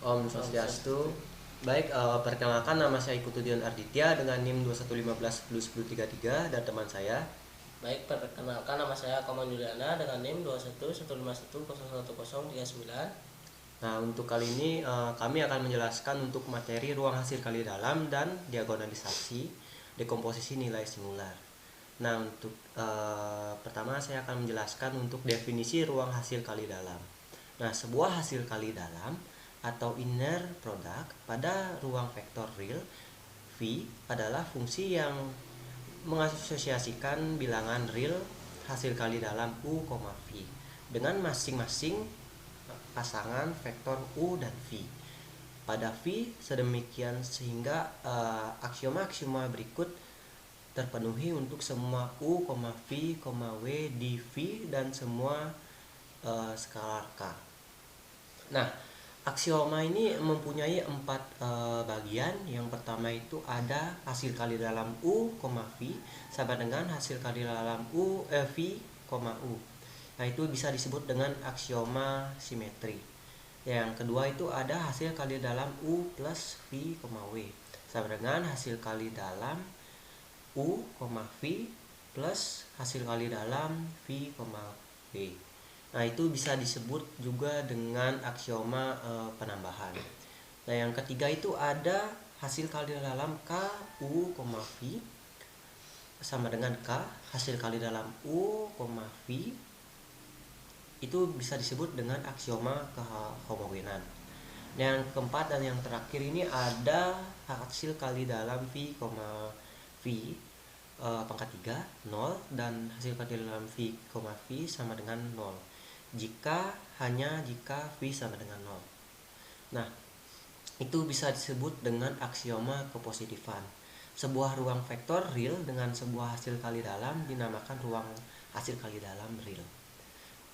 Om Swastiastu. Baik, perkenalkan nama saya Ikutudion Arditya dengan NIM 21151033 dan teman saya. Baik, perkenalkan nama saya Kaman Juliana dengan NIM 2115101039. Nah, untuk kali ini kami akan menjelaskan untuk materi ruang hasil kali dalam dan diagonalisasi dekomposisi nilai singular. Nah, untuk pertama saya akan menjelaskan untuk definisi ruang hasil kali dalam. Nah, sebuah hasil kali dalam atau inner product pada ruang vektor real V adalah fungsi yang mengasosiasikan bilangan real hasil kali dalam U, V dengan masing-masing pasangan vektor U dan V pada V sedemikian sehingga aksioma-aksioma berikut terpenuhi untuk semua U, V, W di V dan semua skalar K. Nah, aksioma ini mempunyai 4 bagian. Yang pertama itu ada hasil kali dalam U, V sama dengan hasil kali dalam V, U. Nah, itu bisa disebut dengan aksioma simetri. Yang kedua itu ada hasil kali dalam U plus V, W sama dengan hasil kali dalam U, V plus hasil kali dalam V, W. Nah, itu bisa disebut juga dengan aksioma penambahan. Nah, yang ketiga itu ada hasil kali dalam K, U, V sama dengan K hasil kali dalam U, V itu bisa disebut dengan aksioma kehomogenan. Yang keempat dan yang terakhir ini ada hasil kali dalam V, V pangkat 3, 0 dan hasil kali dalam V, V sama dengan 0 hanya jika V sama dengan 0. Nah, itu bisa disebut dengan aksioma kepositifan. Sebuah ruang vektor real dengan sebuah hasil kali dalam dinamakan ruang hasil kali dalam real.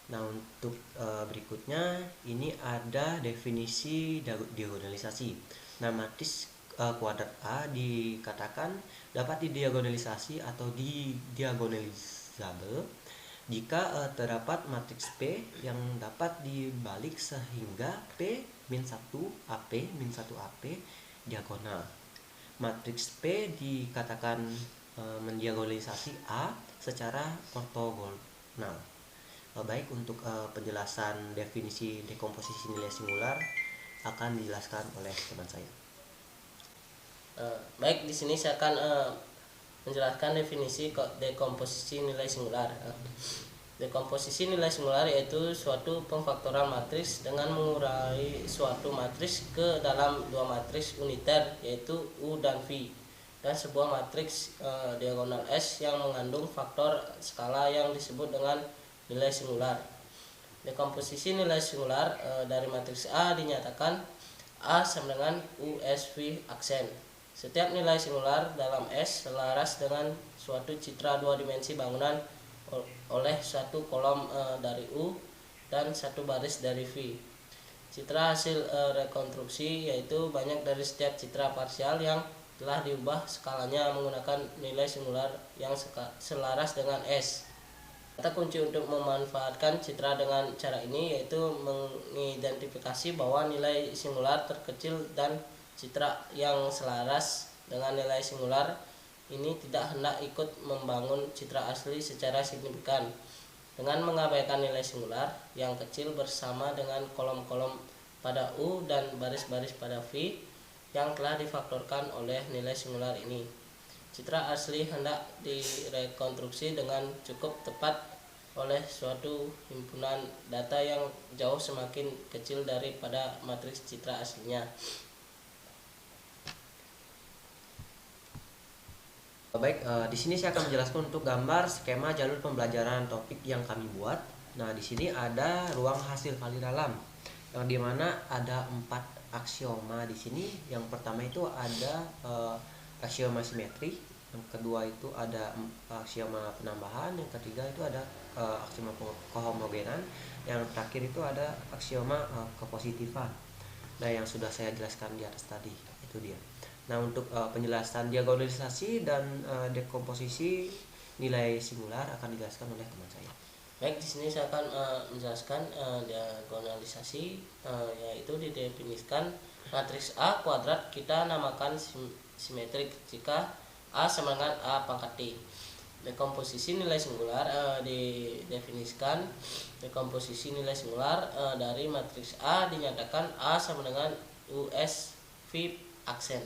Nah, untuk berikutnya ini ada definisi diagonalisasi. Nah, matris kuadrat A dikatakan dapat didiagonalisasi atau diagonalisable jika terdapat matriks P yang dapat dibalik sehingga P-1 AP diagonal. Matriks P dikatakan mendiagonalisasi A secara ortogonal. Baik, untuk penjelasan definisi dekomposisi nilai singular akan dijelaskan oleh teman saya. Baik, di sini saya akan menjelaskan definisi dekomposisi nilai singular. Dekomposisi nilai singular yaitu suatu pemfaktoran matriks dengan mengurai suatu matriks ke dalam dua matriks uniter yaitu U dan V dan sebuah matriks diagonal S yang mengandung faktor skala yang disebut dengan nilai singular. Dekomposisi nilai singular dari matriks A dinyatakan A sama dengan USV aksen. Setiap nilai singular dalam S selaras dengan suatu citra dua dimensi bangunan oleh satu kolom dari U dan satu baris dari V. Citra hasil rekonstruksi yaitu banyak dari setiap citra parsial yang telah diubah skalanya menggunakan nilai singular yang selaras dengan S. Kata kunci untuk memanfaatkan citra dengan cara ini yaitu mengidentifikasi bahwa nilai singular terkecil dan citra yang selaras dengan nilai singular ini tidak hendak ikut membangun citra asli secara signifikan dengan mengabaikan nilai singular yang kecil bersama dengan kolom-kolom pada U dan baris-baris pada V yang telah difaktorkan oleh nilai singular ini. Citra asli hendak direkonstruksi dengan cukup tepat oleh suatu himpunan data yang jauh semakin kecil daripada matriks citra aslinya. Baik, di sini saya akan menjelaskan untuk gambar skema jalur pembelajaran topik yang kami buat. Nah, di sini ada ruang hasil kali dalam yang dimana ada 4 aksioma di sini. Yang pertama itu ada aksioma simetri, yang kedua itu ada aksioma penambahan, yang ketiga itu ada aksioma kehomogenan, yang terakhir itu ada aksioma kepositifan. Nah, yang sudah saya jelaskan di atas tadi itu dia. Nah, untuk penjelasan diagonalisasi dan dekomposisi nilai singular akan dijelaskan oleh teman saya. Baik, di sini saya akan menjelaskan diagonalisasi, yaitu didefinisikan matriks A kuadrat kita namakan simetrik jika A sama dengan A pangkat D. Dekomposisi nilai singular didefinisikan dekomposisi nilai singular dari matriks A dinyatakan A sama dengan US V aksen.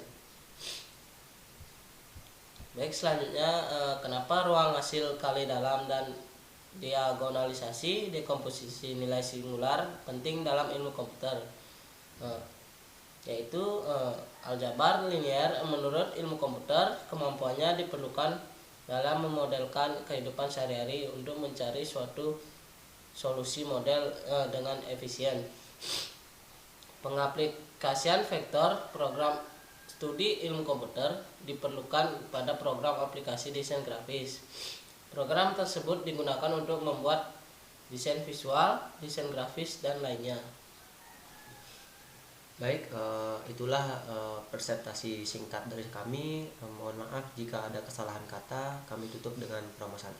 Baik, selanjutnya kenapa ruang hasil kali dalam dan diagonalisasi dekomposisi nilai singular penting dalam ilmu komputer, yaitu aljabar linear. Menurut ilmu komputer, kemampuannya diperlukan dalam memodelkan kehidupan sehari-hari untuk mencari suatu solusi model dengan efisien. Pengaplikasian vektor program studi ilmu komputer diperlukan pada program aplikasi desain grafis. Program tersebut digunakan untuk membuat desain visual, desain grafis, dan lainnya. Baik, itulah presentasi singkat dari kami. Mohon maaf jika ada kesalahan kata, kami tutup dengan promosi.